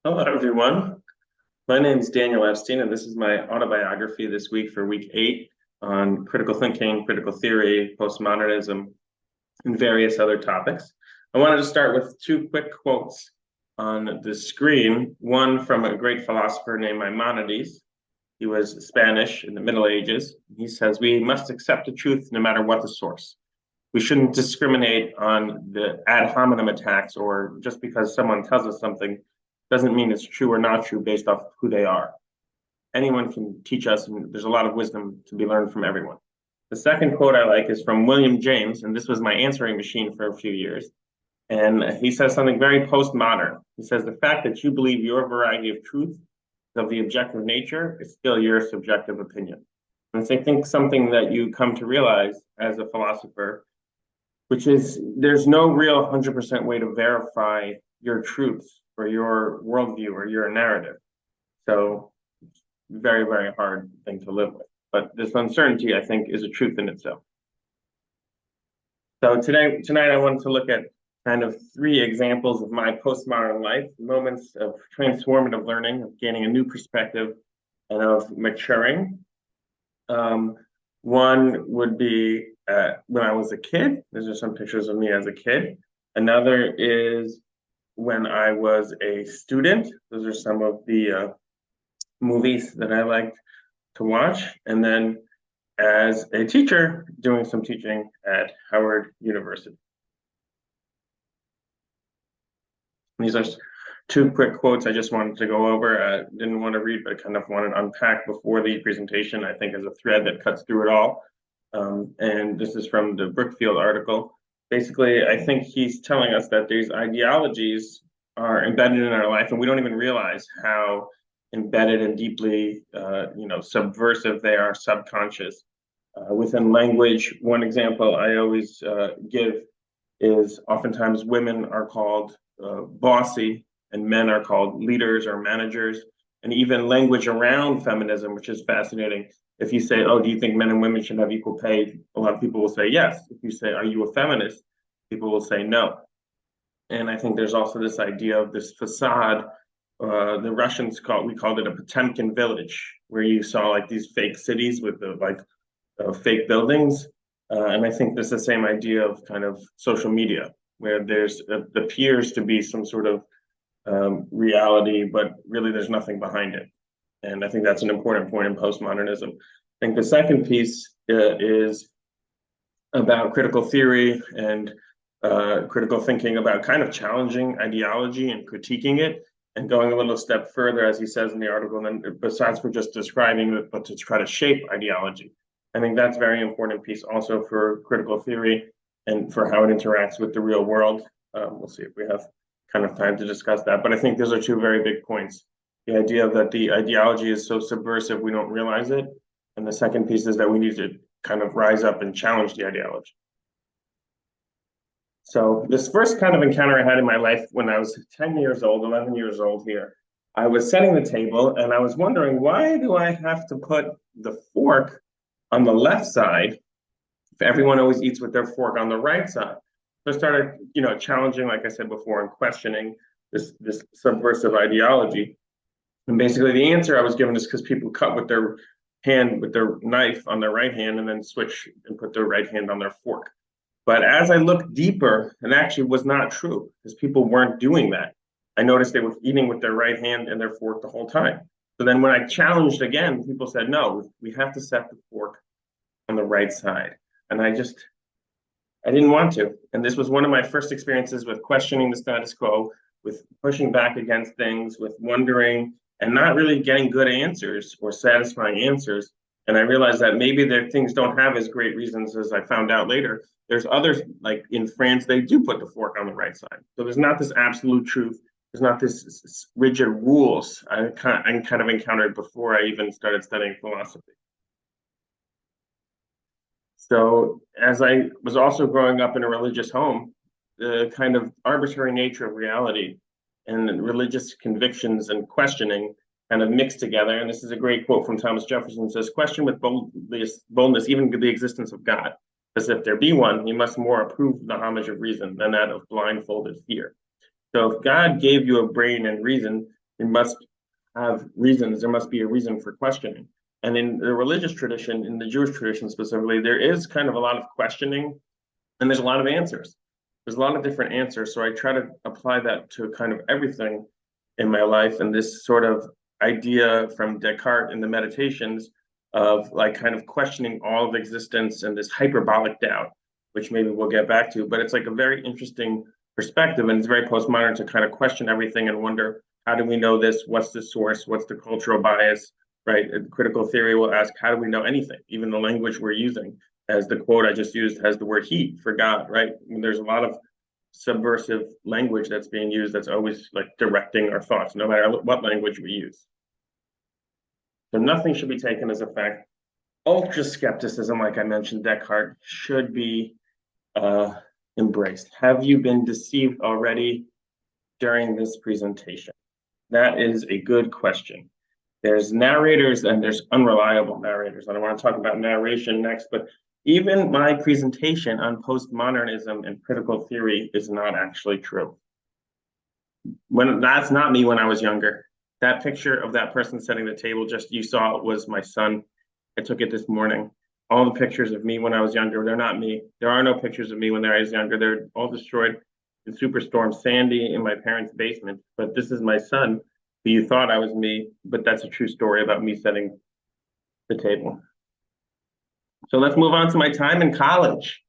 Hello, everyone. My name is Daniel Epstein, and this is my autobiography this week for week 8 on critical thinking, critical theory, postmodernism, and various other topics. I wanted to start with two quick quotes on the screen. One from a great philosopher named Maimonides. He was Spanish in the Middle Ages. He says, "We must accept the truth no matter what the source. We shouldn't discriminate on the ad hominem attacks, or just because someone tells us something doesn't mean it's true or not true based off who they are. Anyone can teach us, and there's a lot of wisdom to be learned from everyone." The second quote I like is from William James, and this was my answering machine for a few years. And he says something very postmodern. He says, "The fact that you believe your variety of truth of the objective nature is still your subjective opinion." And it's, I think, something that you come to realize as a philosopher, which is there's no real 100% way to verify your truth or your worldview or your narrative. So very, very hard thing to live with. But this uncertainty, I think, is a truth in itself. So tonight, I wanted to look at kind of three examples of my postmodern life, moments of transformative learning, of gaining a new perspective, and of maturing. One would be when I was a kid. These are some pictures of me as a kid. Another is when I was a student. Those are some of the movies that I liked to watch. And then as a teacher, doing some teaching at Howard University. These are two quick quotes I just wanted to go over. I didn't want to read, but I kind of wanted to unpack before the presentation, I think, as a thread that cuts through it all. And this is from the Brookfield article. Basically, I think he's telling us that these ideologies are embedded in our life, and we don't even realize how embedded and deeply, subversive they are, subconscious. Within language, one example I always give is oftentimes women are called bossy and men are called leaders or managers. And even language around feminism, which is fascinating. If you say, "Oh, do you think men and women should have equal pay?" A lot of people will say yes. If you say, "Are you a feminist?" people will say no. And I think there's also this idea of this facade. The Russians we called it a Potemkin village, where you saw like these fake cities with the fake buildings. And I think there's the same idea of kind of social media, where there's appears to be some sort of reality, but really there's nothing behind it. And I think that's an important point in postmodernism. I think the second piece is about critical theory and critical thinking about kind of challenging ideology and critiquing it and going a little step further, as he says in the article, and besides for just describing it, but to try to shape ideology. I think that's a very important piece also for critical theory and for how it interacts with the real world. We'll see if we have kind of time to discuss that. But I think those are two very big points. The idea that the ideology is so subversive we don't realize it. And the second piece is that we need to kind of rise up and challenge the ideology. So this first kind of encounter I had in my life when I was 10 years old, 11 years old here, I was setting the table and I was wondering, why do I have to put the fork on the left side if everyone always eats with their fork on the right side? So I started, challenging, like I said before, and questioning this subversive ideology. And basically the answer I was given is because people cut with their knife on their right hand and then switch and put their right hand on their fork. But as I looked deeper, it actually was not true because people weren't doing that. I noticed they were eating with their right hand and their fork the whole time. So then when I challenged again, people said, no, we have to set the fork on the right side. And I didn't want to. And this was one of my first experiences with questioning the status quo, with pushing back against things, with wondering and not really getting good answers or satisfying answers. And I realized that maybe their things don't have as great reasons as I found out later. There's others, like in France, they do put the fork on the right side. So there's not this absolute truth. There's not this rigid rules I kind of encountered before I even started studying philosophy. So as I was also growing up in a religious home, the kind of arbitrary nature of reality and religious convictions and questioning kind of mixed together. And this is a great quote from Thomas Jefferson. It says, "Question with boldness even the existence of God. As if there be one, you must more approve the homage of reason than that of blindfolded fear." So if God gave you a brain and reason, We must have reasons. There must be a reason for questioning. And in the religious tradition, in the Jewish tradition specifically, there is kind of a lot of questioning and there's a lot of answers. There's a lot of different answers. So I try to apply that to kind of everything in my life. And this sort of idea from Descartes in the Meditations of like kind of questioning all of existence and this hyperbolic doubt, which maybe we'll get back to. But it's like a very interesting perspective, and it's very postmodern to kind of question everything and wonder, how do we know this? What's the source? What's the cultural bias? Right? Critical theory will ask, how do we know anything? Even the language we're using, as the quote I just used has the word he for God, right? I mean, there's a lot of subversive language that's being used that's always like directing our thoughts, no matter what language we use. So nothing should be taken as a fact. Ultra skepticism, like I mentioned, Descartes, should be embraced. Have you been deceived already during this presentation? That is a good question. There's narrators and there's unreliable narrators. And I want to talk about narration next, but even my presentation on postmodernism and critical theory is not actually true. That's not me when I was younger. That picture of that person setting the table, just you saw it, was my son. I took it this morning. All the pictures of me when I was younger, they're not me. There are no pictures of me when I was younger. They're all destroyed in Superstorm Sandy in my parents' basement. But this is my son, who you thought I was me, but that's a true story about me setting the table. So let's move on to my time in college.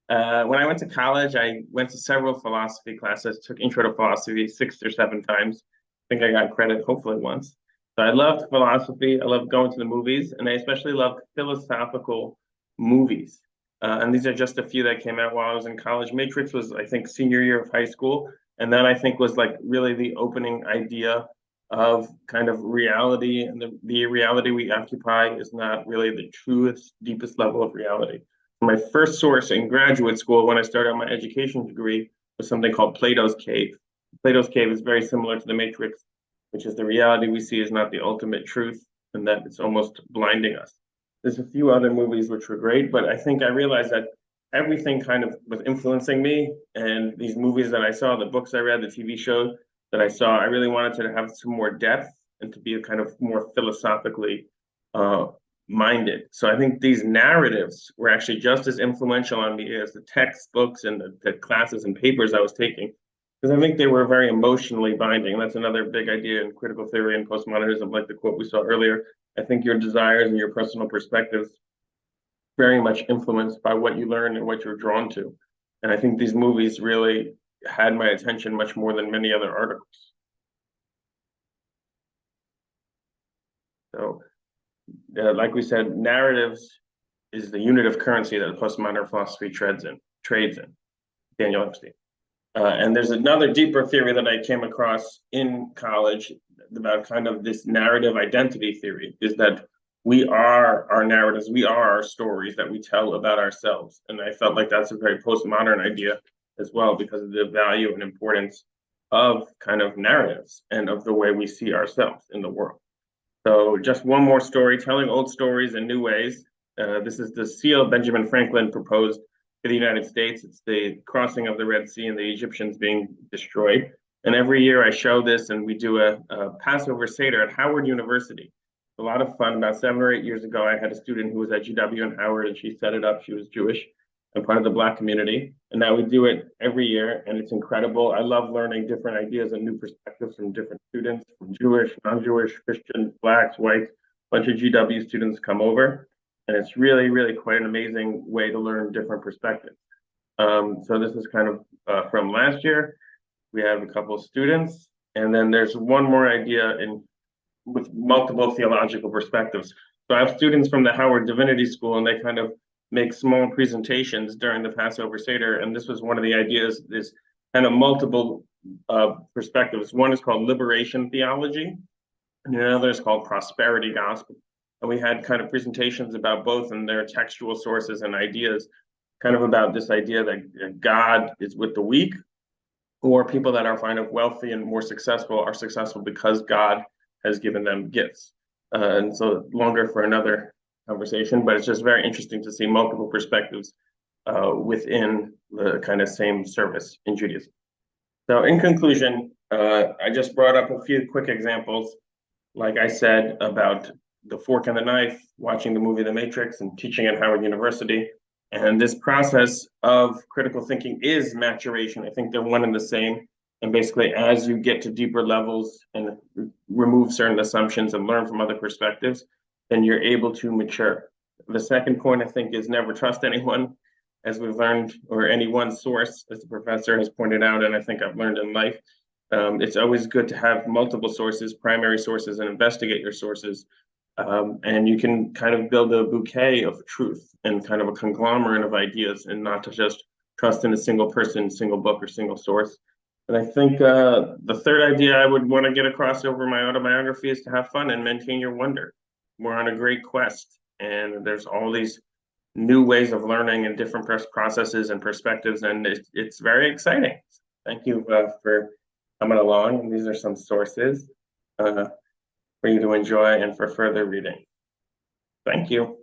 When I went to college, I went to several philosophy classes, took intro to philosophy 6 or 7 times. I think I got credit, hopefully once. So I loved philosophy. I loved going to the movies, and I especially loved philosophical movies. And these are just a few that came out while I was in college. Matrix was, I think, senior year of high school. And that, I think, was like really the opening idea of kind of reality. And the reality we occupy is not really the truest, deepest level of reality. My first source in graduate school, when I started my education degree, was something called Plato's Cave. Plato's Cave is very similar to the Matrix, which is the reality we see is not the ultimate truth, and that it's almost blinding us. There's a few other movies which were great, but I think I realized that everything kind of was influencing me, and these movies that I saw, the books I read, the TV shows that I saw, I really wanted to have some more depth and to be a kind of more philosophically minded. So I think these narratives were actually just as influential on me as the textbooks and the classes and papers I was taking, because I think they were very emotionally binding. That's another big idea in critical theory and postmodernism, like the quote we saw earlier. I think your desires and your personal perspectives very much influenced by what you learn and what you're drawn to. And I think these movies really had my attention much more than many other articles. So, like we said, narratives is the unit of currency that postmodern philosophy trades in. Daniel Epstein. And there's another deeper theory that I came across in college about kind of this narrative identity theory, is that we are our narratives, we are our stories that we tell about ourselves. And I felt like that's a very postmodern idea as well, because of the value and importance of kind of narratives and of the way we see ourselves in the world. So just one more story, telling old stories in new ways. This is the seal Benjamin Franklin proposed to the United States. It's the crossing of the Red Sea and the Egyptians being destroyed. And every year I show this, and we do a Passover Seder at Howard University. A lot of fun. About 7 or 8 years ago, I had a student who was at GW in Howard, and she set it up. She was Jewish and part of the Black community. And now we do it every year, and it's incredible. I love learning different ideas and new perspectives from different students, from Jewish, non-Jewish, Christians, Blacks, whites. A bunch of GW students come over, and it's really, really quite an amazing way to learn different perspectives. So this is kind of from last year. We have a couple of students, and then there's one more idea with multiple theological perspectives. So I have students from the Howard Divinity School, and they kind of make small presentations during the Passover Seder. And this was one of the ideas, this kind of multiple perspectives. One is called liberation theology, and another is called prosperity gospel. And we had kind of presentations about both and their textual sources and ideas, kind of about this idea that God is with the weak, or people that are kind of wealthy and more successful are successful because God has given them gifts. And so longer for another conversation, but it's just very interesting to see multiple perspectives within the kind of same service in Judaism. So in conclusion, I just brought up a few quick examples, like I said, about the fork and the knife, watching the movie The Matrix and teaching at Howard University. And this process of critical thinking is maturation. I think they're one and the same. And basically, as you get to deeper levels and remove certain assumptions and learn from other perspectives, then you're able to mature. The second point, I think, is never trust anyone, as we've learned, or any one source, as the professor has pointed out, and I think I've learned in life. It's always good to have multiple sources, primary sources, and investigate your sources. And you can kind of build a bouquet of truth and kind of a conglomerate of ideas, and not to just trust in a single person, single book, or single source. And I think the third idea I would want to get across over my autobiography is to have fun and maintain your wonder. We're on a great quest, and there's all these new ways of learning and different processes and perspectives, and it's very exciting. Thank you for coming along, and these are some sources for you to enjoy and for further reading. Thank you.